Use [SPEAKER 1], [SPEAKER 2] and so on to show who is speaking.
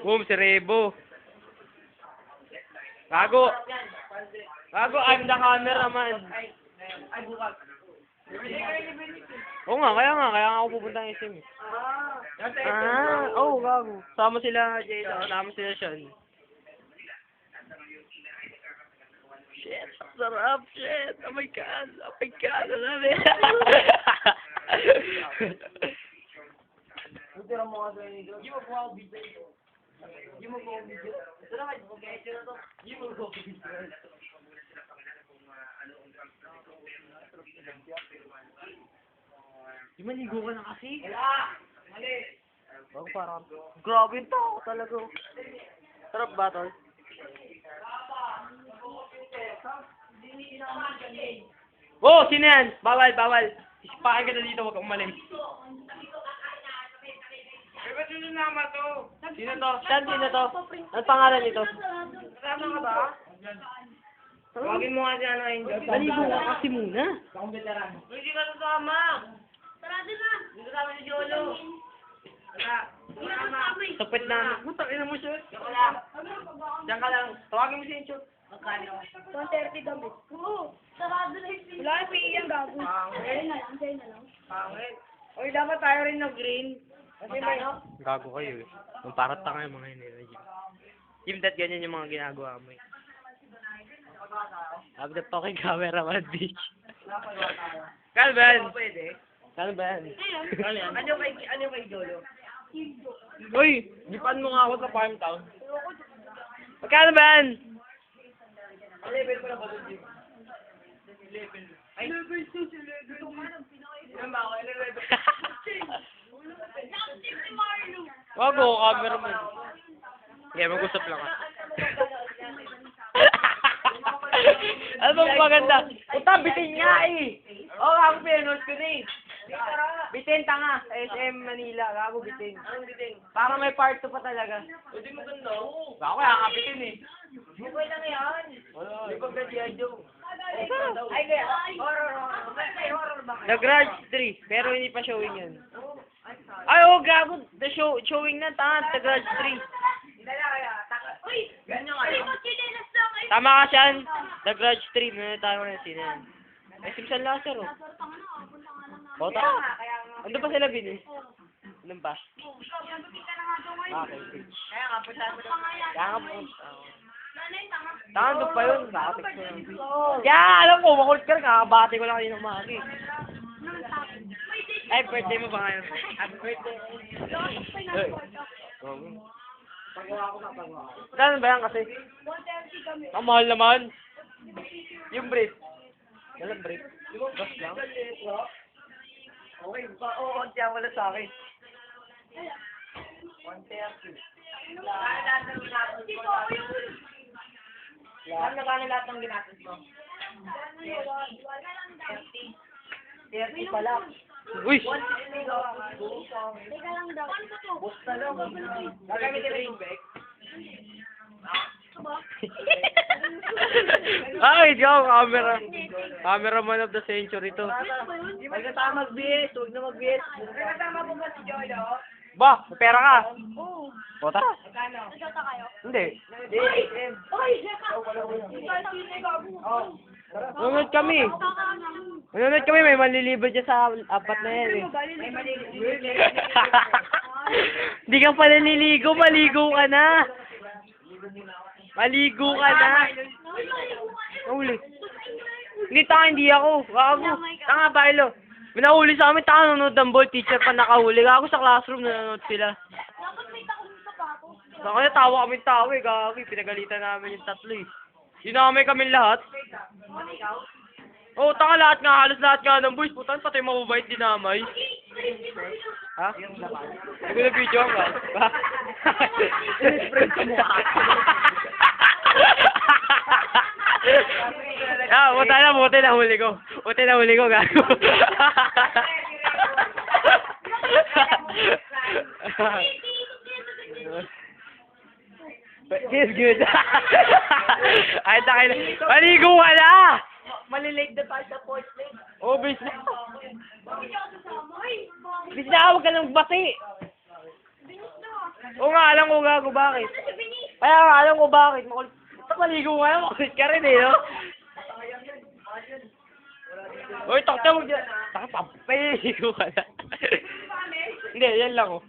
[SPEAKER 1] Boom, si Rebo. Gago. Gago, I'm the cameraman.
[SPEAKER 2] Ay, bukas.
[SPEAKER 1] Oo nga, kaya ako pupunta ng SM. Gago. Sama sila Jason, sama sila Sean. Shit, sarap, shit. Oh my God, alam eh.
[SPEAKER 2] Tira mo nga sa inyo. Hindi mo po ako video. Hindi mo po ako video. Ito naman, mag-edit na to. Hindi mo po ako video.
[SPEAKER 1] Di maligo ka na kasi.
[SPEAKER 2] Wala! Mali!
[SPEAKER 1] Bago parang, grabe yung tao talaga. Sarap ba, tol? Oh, sino yan? Bawal. Isipakan ka na dito, huwag kang umalis.
[SPEAKER 2] Eh, ba't yun naman to?
[SPEAKER 1] Sino to? Sino to? Ang pangalan nito?
[SPEAKER 2] Kasama ka ba? Tawagin mo nga si ano, Angel.
[SPEAKER 1] Maligo ka kasi muna.
[SPEAKER 2] Akong veteran. Hindi ka kasama!
[SPEAKER 3] Sarado na.
[SPEAKER 2] Hindi kasama si Jolo. Wala.
[SPEAKER 1] Tapit na. Putang ina mo siya.
[SPEAKER 2] Diyan ka lang. Diyan ka lang. Tawagin mo si Angel. Magkano?
[SPEAKER 3] 130 damit. Oo. Sarado na yung wala yung PE ang gago. Sa'yo na lang.
[SPEAKER 2] Pangit. Uy, dapat tayo rin nag-green. Kasi may...
[SPEAKER 1] Gago kayo eh. Ang parang tanga yung mga yun eh. Jim, that ganyan yung mga ginagawa mo eh. I'm the fucking cameraman, bitch. Calvin!
[SPEAKER 2] Pwede.
[SPEAKER 1] Calvin!
[SPEAKER 2] Ano kay Jolo?
[SPEAKER 1] Uy! Gipan mo nga ako sa farm town. Calvin!
[SPEAKER 2] 11 pa na ba doon, Jim? 11. Ay, 11 to, 11. Yan ba ako? 11.
[SPEAKER 1] Wag ako, cameraman. Okay, mag-usap lang ah. Ano bang maganda? Puta, bitin nga eh!
[SPEAKER 2] Oo, ako pinanood ko na eh.
[SPEAKER 1] Bitin tanga sa SM Manila. Gago bitin.
[SPEAKER 2] Anong bitin?
[SPEAKER 1] Parang may part 2 pa talaga.
[SPEAKER 2] Hindi maganda.
[SPEAKER 1] Gago kaya ka bitin eh.
[SPEAKER 2] Okay lang yan.
[SPEAKER 1] Wala.
[SPEAKER 2] Hindi pag G.I. Joe. Ay, kaya. Horror. May horror ba kayo?
[SPEAKER 1] The Grudge 3, pero hindi pa showing yan. Ay, gago. The showing na, tanga. The Grudge 3.
[SPEAKER 2] Hindi na kaya. Uy! Ganyan nga yun.
[SPEAKER 1] Tama ka siyan. The Grudge 3. May tayo na sino yan. SM San Lazaro. Bota. Ano pa sila binis? Anong ba? Okay, bitch.
[SPEAKER 2] Kaya nga, punta mo daw.
[SPEAKER 1] Kaya nga po. Tanga, doon pa yun. Nakatik ko lang. Yeah, alam ko, makulit ka rin. Kakabati ko lang kanina umaki. Ay, birthday mo ba ngayon? Happy birthday. Hey.
[SPEAKER 2] Pagawa ko na, pagawa ko.
[SPEAKER 1] Kano ba yan kasi? Ang mahal naman. Yung brief. Walang brief. Bas lang.
[SPEAKER 2] Okay, oo, diyan wala sa akin. 130. Ano lahat ng ginastos mo? 30 pala.
[SPEAKER 1] Uy!
[SPEAKER 2] 160 daw.
[SPEAKER 3] Teka lang daw.
[SPEAKER 2] Busta lang. Gagamitin mo yung bag?
[SPEAKER 1] Ay, ikaw, cameraman of the century to.
[SPEAKER 2] Huwag na tayo mag-BS. Huwag na mag-BS. Kasama po ba si Jolo?
[SPEAKER 1] Ba, may pera ka.
[SPEAKER 3] Oo.
[SPEAKER 1] Bota?
[SPEAKER 2] Magkano?
[SPEAKER 3] Nagkata kayo?
[SPEAKER 1] Hindi.
[SPEAKER 2] Hindi, SM.
[SPEAKER 3] Uy! Ikaw lang yun ay gago.
[SPEAKER 2] Oh.
[SPEAKER 1] Nunod kami. Nunod kami, may manlilibre dyan sa apat na yan eh.
[SPEAKER 2] May mali.
[SPEAKER 1] Hindi ka pa naliligo, maligo ka na. Maligo ka na. Nahuli. Hindi, tanga, hindi ako. Gago. Tanga, Bailo. May nahuli sa amin, tanga, nanonood ng ball. Teacher pa nakahuli. Gago sa classroom, nanonood sila.
[SPEAKER 3] Dapat may takong sapatos.
[SPEAKER 1] Kaya tawa kami tawa eh. Gago, pinagalitan namin yung tatlo eh. Dinamay kami lahat. Oo, tanga, lahat nga, halos lahat nga ng boys. Putan, pati mababait dinamay. Ha? Hindi ko na video ka. Ha? Ah, buti na huli ko. Gago. Yes, good. Ay, takay na. Maligo ka na!
[SPEAKER 2] Malilate na tayo sa porch lane.
[SPEAKER 1] Oh, bis na.
[SPEAKER 3] Bakit ako sasama? Ay!
[SPEAKER 1] Bis na, huwag ka nang bati.
[SPEAKER 3] Binis na.
[SPEAKER 1] Oh, nga, alam ko gago, bakit? Kaya nga, alam ko bakit. Makulit. Ito, maligo nga yan, makulit ka rin eh, no? Uy, takta mo dyan. Takta, paliligo ka na. Hindi, yan lang, oh.